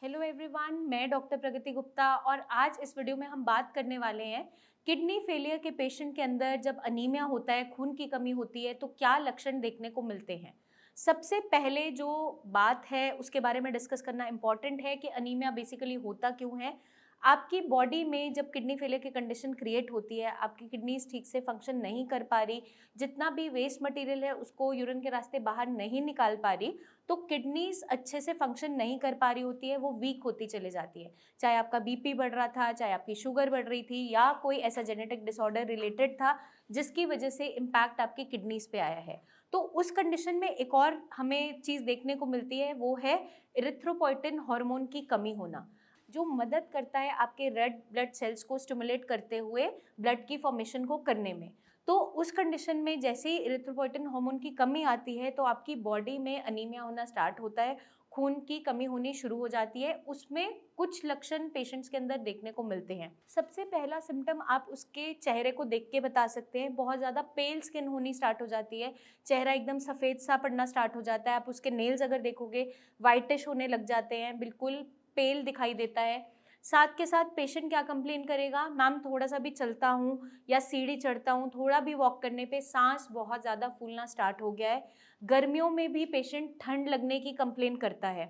Hello everyone, मैं doctor प्रगति गुप्ता और आज इस वीडियो में हम बात करने वाले हैं किडनी फेलियर के पेशेंट के अंदर जब अनीमिया होता है, खून की कमी होती है तो क्या लक्षण देखने को मिलते हैं। सबसे पहले जो बात है उसके बारे में डिस्कस करना इम्पॉर्टेंट है कि अनीमिया बेसिकली होता क्यों है। आपकी बॉडी में जब किडनी फेलियर की कंडीशन क्रिएट होती है, आपकी किडनीज ठीक से फंक्शन नहीं कर पा रही, जितना भी वेस्ट मटेरियल है उसको यूरिन के रास्ते बाहर नहीं निकाल पा रही, तो किडनीज अच्छे से फंक्शन नहीं कर पा रही होती है, वो वीक होती चली जाती है। चाहे आपका बीपी बढ़ रहा था, चाहे आपकी शुगर बढ़ रही थी या कोई ऐसा जेनेटिक डिसऑर्डर रिलेटेड था जिसकी वजह से इम्पैक्ट आपकी किडनीज पे आया है। तो उस कंडीशन में एक और हमें चीज़ देखने को मिलती है, वो है इरिथ्रोपोइटिन हार्मोन की कमी होना, जो मदद करता है आपके रेड ब्लड सेल्स को स्टिमुलेट करते हुए ब्लड की फॉर्मेशन को करने में। तो उस कंडीशन में जैसे ही इरिथ्रोपोइटिन हार्मोन की कमी आती है तो आपकी बॉडी में अनीमिया होना स्टार्ट होता है, खून की कमी होनी शुरू हो जाती है। उसमें कुछ लक्षण पेशेंट्स के अंदर देखने को मिलते हैं। सबसे पहला सिम्टम आप उसके चेहरे को देख के बता सकते हैं, बहुत ज़्यादा पेल स्किन होनी स्टार्ट हो जाती है, चेहरा एकदम सफ़ेद सा पड़ना स्टार्ट हो जाता है। आप उसके नेल्स अगर देखोगे वाइटिश होने लग जाते हैं, बिल्कुल पेल दिखाई देता है। साथ के साथ पेशेंट क्या कंप्लेन करेगा, मैम थोड़ा सा भी चलता हूँ या सीढ़ी चढ़ता हूँ, थोड़ा भी वॉक करने पे सांस बहुत ज़्यादा फूलना स्टार्ट हो गया है। गर्मियों में भी पेशेंट ठंड लगने की कंप्लेन करता है।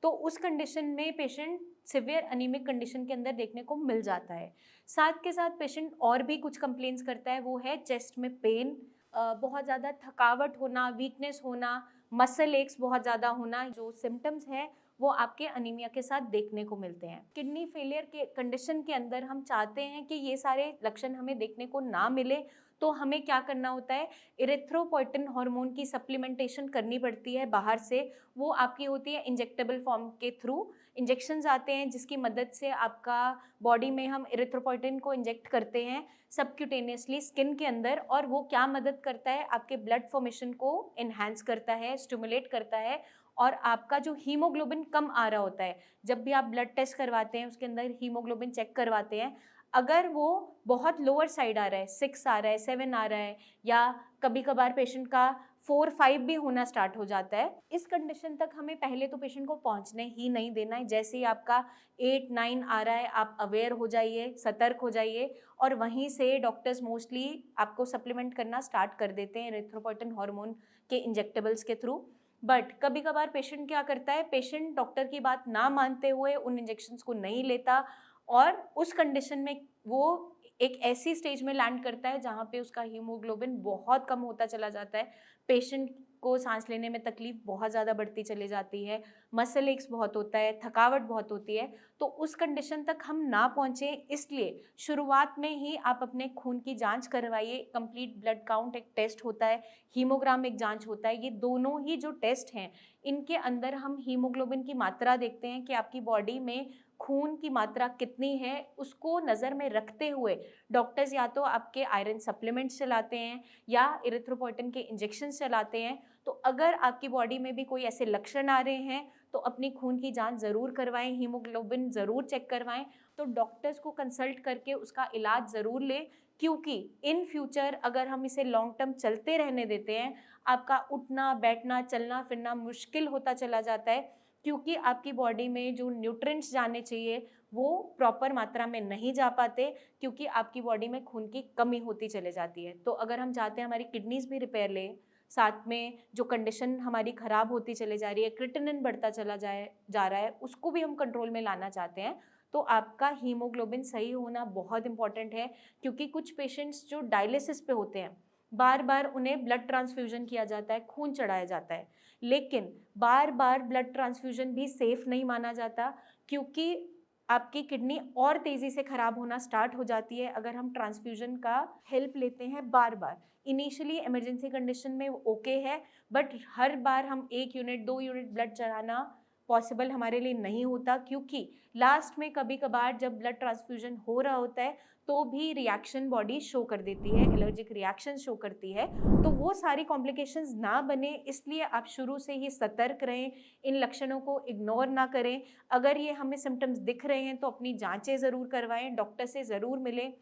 तो उस कंडीशन में पेशेंट सिवियर अनीमिक कंडीशन के अंदर देखने को मिल जाता है। साथ के साथ पेशेंट और भी कुछ कंप्लेंट्स करता है, वो है चेस्ट में पेन, बहुत ज़्यादा थकावट होना, वीकनेस होना, मसल एक्स बहुत ज़्यादा होना। जो सिम्टम्स हैं वो आपके अनीमिया के साथ देखने को मिलते हैं। किडनी फेलियर के कंडीशन के अंदर हम चाहते हैं कि ये सारे लक्षण हमें देखने को ना मिले, तो हमें क्या करना होता है, इरिथ्रोपोइटिन हार्मोन की सप्लीमेंटेशन करनी पड़ती है बाहर से। वो आपकी होती है इंजेक्टेबल फॉर्म के थ्रू, इंजेक्शंस आते हैं जिसकी मदद से आपका बॉडी में हम इरिथ्रोपोइटिन को इंजेक्ट करते हैं सबक्यूटेनियसली स्किन के अंदर, और वो क्या मदद करता है, आपके ब्लड फॉर्मेशन को इन्हांस करता है, स्टिमुलेट करता है। और आपका जो हीमोग्लोबिन कम आ रहा होता है, जब भी आप ब्लड टेस्ट करवाते हैं उसके अंदर हीमोग्लोबिन चेक करवाते हैं, अगर वो बहुत लोअर साइड आ रहा है, 6 आ रहा है, 7 आ रहा है, या कभी कभार पेशेंट का 4-5 भी होना स्टार्ट हो जाता है, इस कंडीशन तक हमें पहले तो पेशेंट को पहुंचने ही नहीं देना है। जैसे ही आपका 8-9 आ रहा है, आप अवेयर हो जाइए, सतर्क हो जाइए, और वहीं से डॉक्टर्स मोस्टली आपको सप्लीमेंट करना स्टार्ट कर देते हैं एरिथ्रोपोइटिन हार्मोन के इंजेक्टेबल्स के थ्रू। बट कभी कभार पेशेंट क्या करता है, पेशेंट डॉक्टर की बात ना मानते हुए उन इंजेक्शंस को नहीं लेता, और उस कंडीशन में वो एक ऐसी स्टेज में लैंड करता है जहाँ पे उसका हीमोग्लोबिन बहुत कम होता चला जाता है। पेशेंट को सांस लेने में तकलीफ बहुत ज़्यादा बढ़ती चली जाती है, मसल एक्स बहुत होता है, थकावट बहुत होती है। तो उस कंडीशन तक हम ना पहुँचे, इसलिए शुरुआत में ही आप अपने खून की जांच करवाइए। कंप्लीट ब्लड काउंट एक टेस्ट होता है, हीमोग्राम एक जांच होता है। ये दोनों ही जो टेस्ट हैं, इनके अंदर हम हीमोग्लोबिन की मात्रा देखते हैं कि आपकी बॉडी में खून की मात्रा कितनी है। उसको नज़र में रखते हुए डॉक्टर्स या तो आपके आयरन सप्लीमेंट्स चलाते हैं या इरिथ्रोपोइटिन के इंजेक्शंस चलाते हैं। तो अगर आपकी बॉडी में भी कोई ऐसे लक्षण आ रहे हैं तो अपनी खून की जांच ज़रूर करवाएं, हीमोग्लोबिन ज़रूर चेक करवाएं, तो डॉक्टर्स को कंसल्ट करके उसका इलाज ज़रूर लें। क्योंकि इन फ्यूचर अगर हम इसे लॉन्ग टर्म चलते रहने देते हैं, आपका उठना बैठना चलना फिरना मुश्किल होता चला जाता है, क्योंकि आपकी बॉडी में जो न्यूट्रिएंट्स जाने चाहिए वो प्रॉपर मात्रा में नहीं जा पाते, क्योंकि आपकी बॉडी में खून की कमी होती चले जाती है। तो अगर हम चाहते हैं हमारी किडनीज भी रिपेयर लें, साथ में जो कंडीशन हमारी ख़राब होती चली जा रही है, क्रिएटिनिन बढ़ता चला जा रहा है, उसको भी हम कंट्रोल में लाना चाहते हैं, तो आपका हीमोग्लोबिन सही होना बहुत इंपॉर्टेंट है। क्योंकि कुछ पेशेंट्स जो डायलिसिस पे होते हैं, बार बार उन्हें ब्लड ट्रांसफ्यूजन किया जाता है, खून चढ़ाया जाता है, लेकिन बार बार ब्लड ट्रांसफ्यूजन भी सेफ नहीं माना जाता, क्योंकि आपकी किडनी और तेज़ी से ख़राब होना स्टार्ट हो जाती है अगर हम ट्रांसफ्यूजन का हेल्प लेते हैं बार बार। इनिशियली इमरजेंसी कंडीशन में ओके है, बट हर बार हम 1 यूनिट 2 यूनिट ब्लड चढ़ाना पॉसिबल हमारे लिए नहीं होता, क्योंकि लास्ट में कभी कभार जब ब्लड ट्रांसफ्यूजन हो रहा होता है तो भी रिएक्शन बॉडी शो कर देती है, एलर्जिक रिएक्शन शो करती है। तो वो सारी कॉम्प्लिकेशंस ना बने, इसलिए आप शुरू से ही सतर्क रहें, इन लक्षणों को इग्नोर ना करें। अगर ये हमें सिम्टम्स दिख रहे हैं तो अपनी जांचें ज़रूर करवाएं, डॉक्टर से ज़रूर मिलें।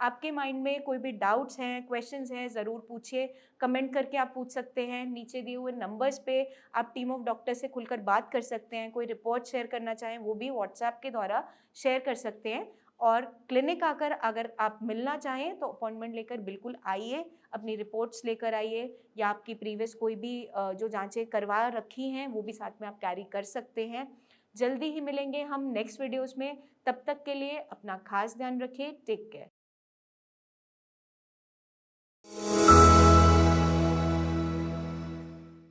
आपके माइंड में कोई भी डाउट्स हैं, क्वेश्चंस हैं, ज़रूर पूछिए। कमेंट करके आप पूछ सकते हैं। नीचे दिए हुए नंबर्स पे आप टीम ऑफ डॉक्टर से खुलकर बात कर सकते हैं। कोई रिपोर्ट शेयर करना चाहें वो भी व्हाट्सएप के द्वारा शेयर कर सकते हैं। और क्लिनिक आकर अगर आप मिलना चाहें तो अपॉइंटमेंट लेकर बिल्कुल आइए, अपनी रिपोर्ट्स लेकर आइए, या आपकी प्रीवियस कोई भी जो जांचें करवा रखी हैं वो भी साथ में आप कैरी कर सकते हैं। जल्दी ही मिलेंगे हम नेक्स्ट वीडियोस में। तब तक के लिए अपना खास ध्यान रखिए। Take care.